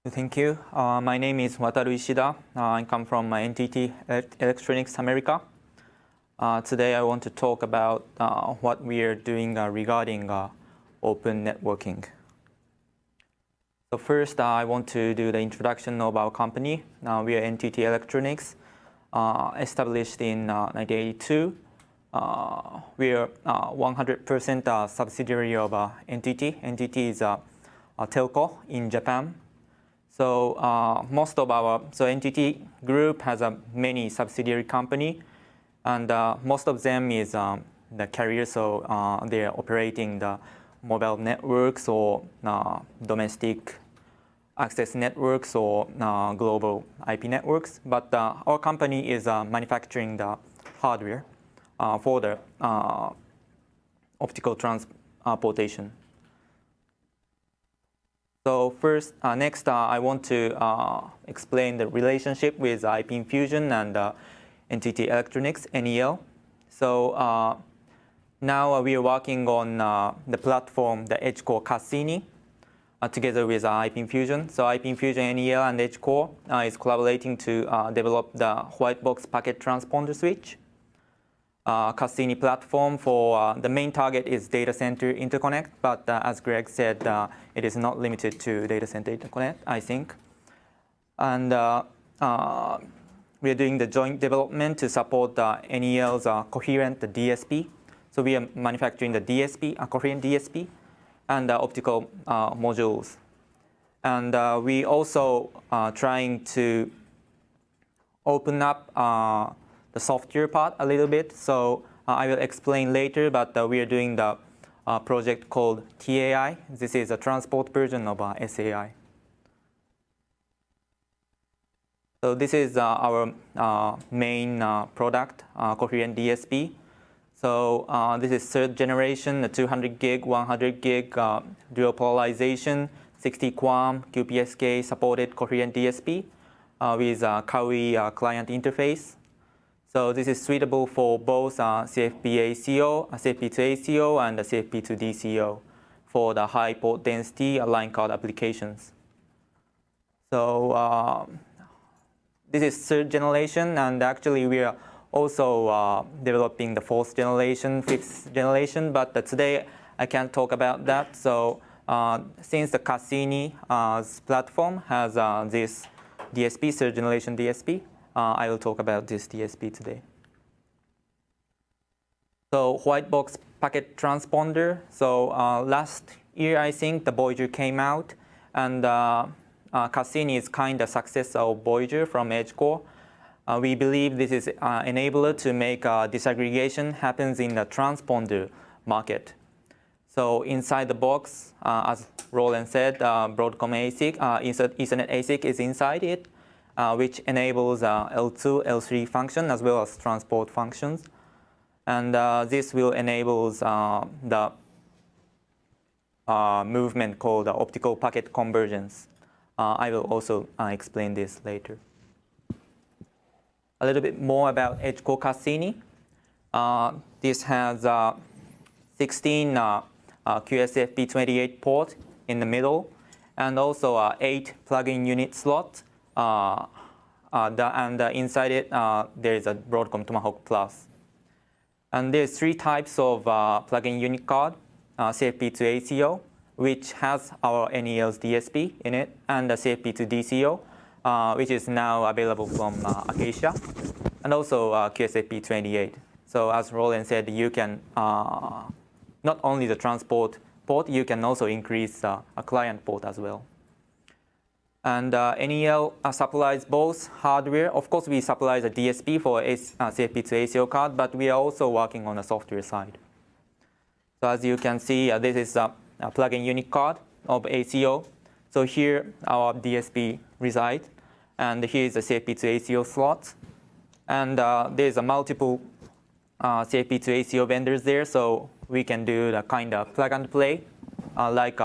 Thank you. My name is Wataru Ishida. I come from NTT Electronics America. Today I want to talk about what we are doing regarding open networking. So first, I want to do the introduction of our company. We are NTT Electronics, established in 1982. We are 100% subsidiary of NTT. NTT is a telco in Japan. So NTT Group has many subsidiary company, and most of them is the carrier. So they are operating the mobile networks or domestic access networks or global IP networks. But our company is manufacturing the hardware for the optical transportation. So next, I want to explain the relationship with IP Infusion and NTT Electronics NEL. So now we are working on the platform, the Edgecore Cassini, together with IP Infusion. So IP Infusion NEL and Edgecore is collaborating to develop the white box packet transponder switch. Cassini Platform for the main target is data center interconnect, but as Greg said, it is not limited to data center interconnect, I think. And we are doing the joint development to support NEL's Coherent DSP. So we are manufacturing the DSP, Coherent DSP, and optical modules. And we also trying to open up the software part a little bit. So I will explain later, but we are doing the project called TAI. This is a transport version of SAI. So this is our main product, Coherent DSP. So this is third generation, the 200 gig, 100 gig dual polarization, 60 QAM, QPSK supported Coherent DSP with Kawi client interface. So this is suitable for both CFP-ACO, CFP2-ACO, and CFP2-DCO for the high port density line card applications. So this is third generation, and actually we are also developing the fourth generation, fifth generation, but today I can't talk about that. So since the Cassini platform has this DSP, third generation DSP, I will talk about this DSP today. So white box packet transponder. So last year, I think, the Voyager came out, and Cassini is kind of successor of Voyager from Edgecore. We believe this is enabler to make disaggregation happens in the transponder market. So inside the box, as Roland said, Broadcom ASIC, Ethernet ASIC is inside it. Which enables L2, L3 function as well as transport functions. And this will enable the movement called optical packet convergence. I will also explain this later. A little bit more about Edgecore Cassini. This has 16 QSFP28 port in the middle, and also 8 plug-in unit slots. And inside it, there is a Broadcom Tomahawk Plus. And there's 3 types of plug-in unit card, CFP2-ACO, which has our NEL's DSP in it, and the CFP2-DCO, which is now available from Acacia, and also QSFP28. So as Roland said, you can, not only the transport port, you can also increase a client port as well. And NEL supplies both hardware. Of course, we supply the DSP for CFP2-ACO card, but we are also working on the software side. So as you can see, this is a plug-in unit card of ACO. So here our DSP resides, and here is the CFP2-ACO slot. And there's a multiple CFP2-ACO vendors there, so we can do the kind of plug and play, like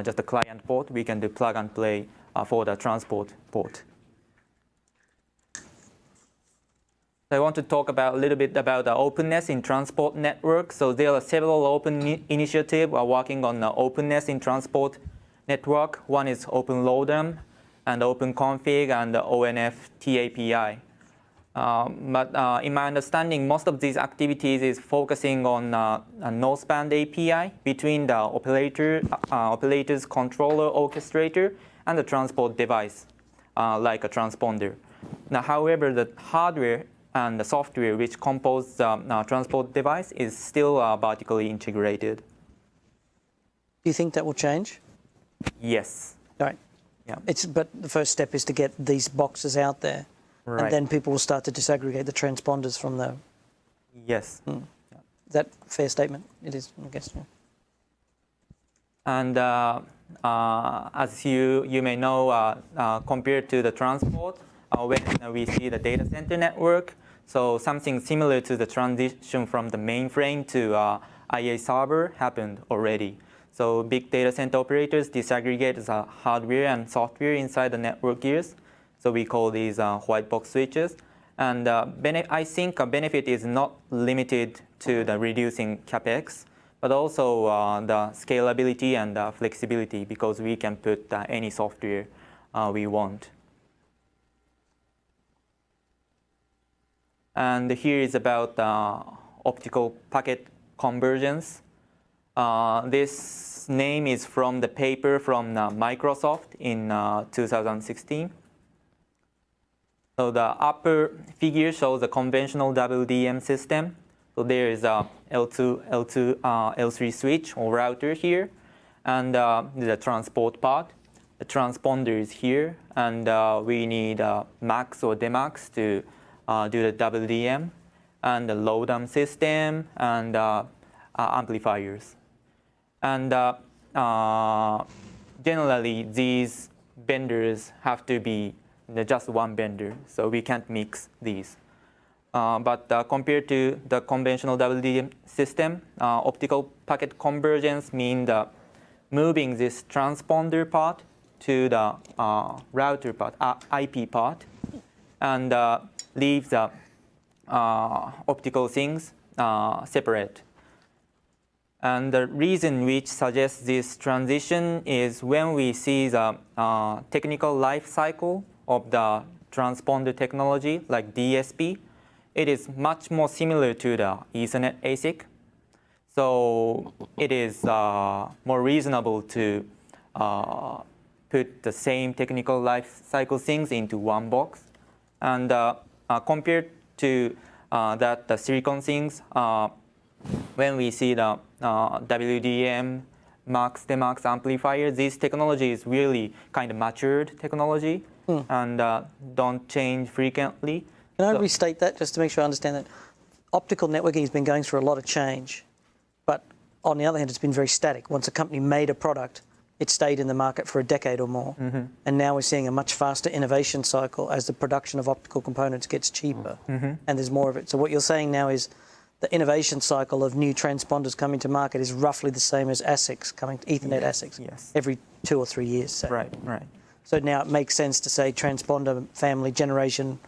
just a client port. We can do plug and play for the transport port. So I want to talk a little bit about the openness in transport network. So there are several open initiatives working on the openness in transport network. One is Open LODEM, and OpenConfig and the ONF TAPI. But in my understanding, most of these activities is focusing on a northbound API between the operator's controller orchestrator and the transport device, like a transponder. Now, however, the hardware and the software which compose the transport device is still vertically integrated. Do you think that will change? Yes. Right. Yeah. But the first step is to get these boxes out there. Right. And then people will start to disaggregate the transponders from the... Yes. Yeah. Is that a fair statement? It is, I guess. Yeah. And as you may know, compared to the transport, when we see the data center network, so something similar to the transition from the mainframe to IA server happened already. So big data center operators disaggregate the hardware and software inside the network gears. So we call these white box switches. And I think a benefit is not limited to the reducing CapEx, but also the scalability and flexibility, because we can put any software we want. And here is about optical packet convergence. This name is from the paper from Microsoft in 2016. So the upper figure shows a conventional WDM system. So there is a L3 switch or router here, and the transport part. The transponder is here, and we need max or demax to do the WDM, and the load-down system, and amplifiers. And generally, these vendors have to be just one vendor, so we can't mix these. But compared to the conventional WDM system, optical packet convergence means moving this transponder part to the router part, IP part, and leave the optical things separate. And the reason which suggests this transition is when we see the technical life cycle of the transponder technology, like DSP, it is much more similar to the Ethernet ASIC. So it is more reasonable to put the same technical life cycle things into one box. And compared to the silicon things, when we see the WDM, max, demax amplifier, this technology is really kind of matured technology and don't change frequently. Can I restate that just to make sure I understand that? Optical networking has been going through a lot of change, but on the other hand, it's been very static. Once a company made a product, it stayed in the market for a decade or more. And now we're seeing a much faster innovation cycle as the production of optical components gets cheaper and there's more of it. So what you're saying now is the innovation cycle of new transponders coming to market is roughly the same as ASICs coming, Ethernet ASICs, every 2 or 3 years. So. Right. So now it makes sense to say transponder family generation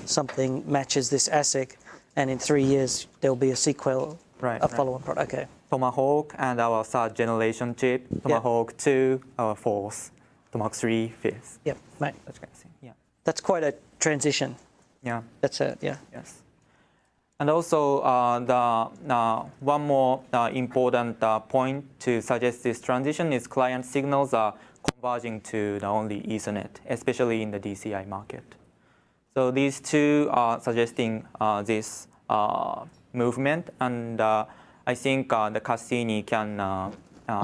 something matches this ASIC, and in 3 years there'll be a sequel, a follow-on product. Okay. Tomahawk and our third generation chip, Tomahawk 2, our fourth, Tomahawk 3, fifth. Yep, right. That kind of thing. Yeah. That's quite a transition. Yeah. That's it. Yeah. Yes. And also, one more important point to suggest this transition is client signals are converging to the only Ethernet, especially in the DCI market. So these two are suggesting this movement, and I think the Cassini can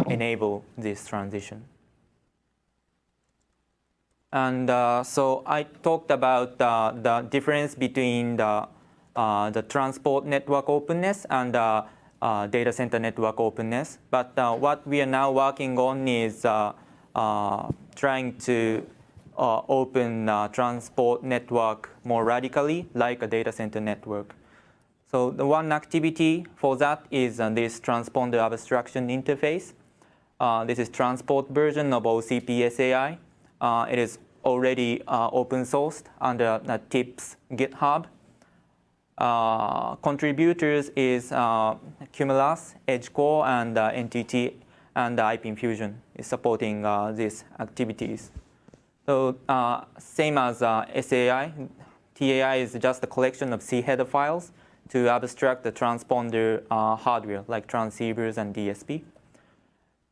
enable this transition. And so I talked about the difference between the transport network openness and data center network openness. But what we are now working on is trying to open transport network more radically, like a data center network. So the one activity for that is this transponder abstraction interface. This is transport version of OCPSAI. It is already open sourced under TIPS GitHub. Contributors is Cumulus, Edgecore, and NTT, and IP Infusion is supporting these activities. So same as SAI, TAI is just a collection of C header files to abstract the transponder hardware like transceivers and DSP.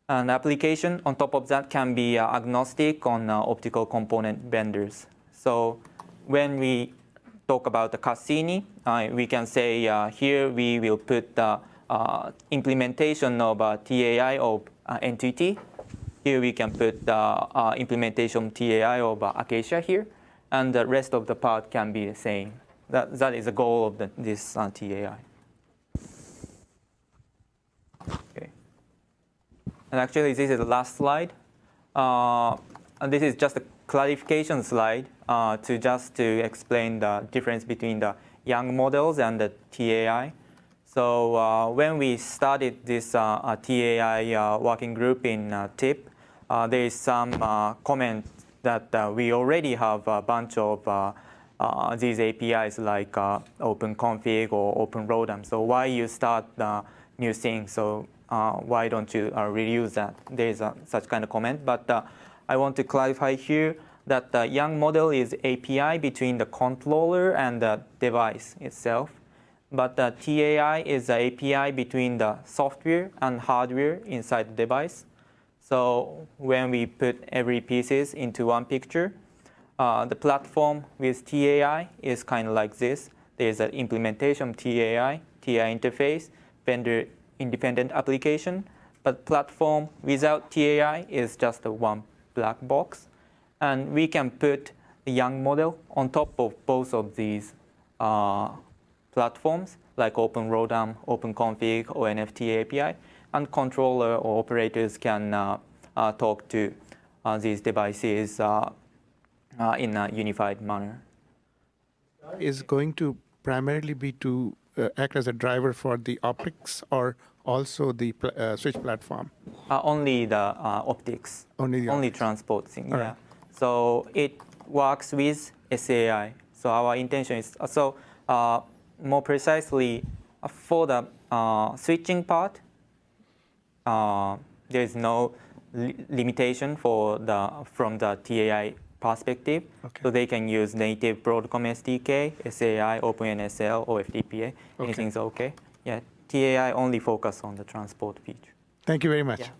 An application on top of that can be agnostic on optical component vendors. So when we talk about the Cassini, we can say here we will put the implementation of TAI of NTT. Here we can put the implementation TAI of Acacia here, and the rest of the part can be the same. That is the goal of this TAI. Okay. And actually, this is the last slide. And this is just a clarification slide to explain the difference between the young models and the TAI. So when we started this TAI working group in TIP, there is some comment that we already have a bunch of these APIs like OpenConfig or OpenROADM. So why you start new things? So why don't you reuse that? There is such kind of comment. But I want to clarify here that the young model is API between the controller and the device itself. But the TAI is the API between the software and hardware inside the device. So when we put every pieces into one picture, the platform with TAI is kind of like this. There's an implementation TAI interface, vendor independent application. But platform without TAI is just a one black box. And we can put the young model on top of both of these platforms, like OpenROADM, OpenConfig, or NFT API. And controller or operators can talk to these devices in a unified manner. Is going to primarily be to act as a driver for the optics or also the switch platform? Only the optics. Only transport thing. Yeah. Right. So it works with SAI. So our intention is more precisely for the switching part. There is no limitation from the TAI perspective. Okay. So they can use native Broadcom SDK, SAI, OpenNSL, or FTPA. Anything's okay. Yeah, TAI only focus on the transport feature. Thank you very much. Yeah.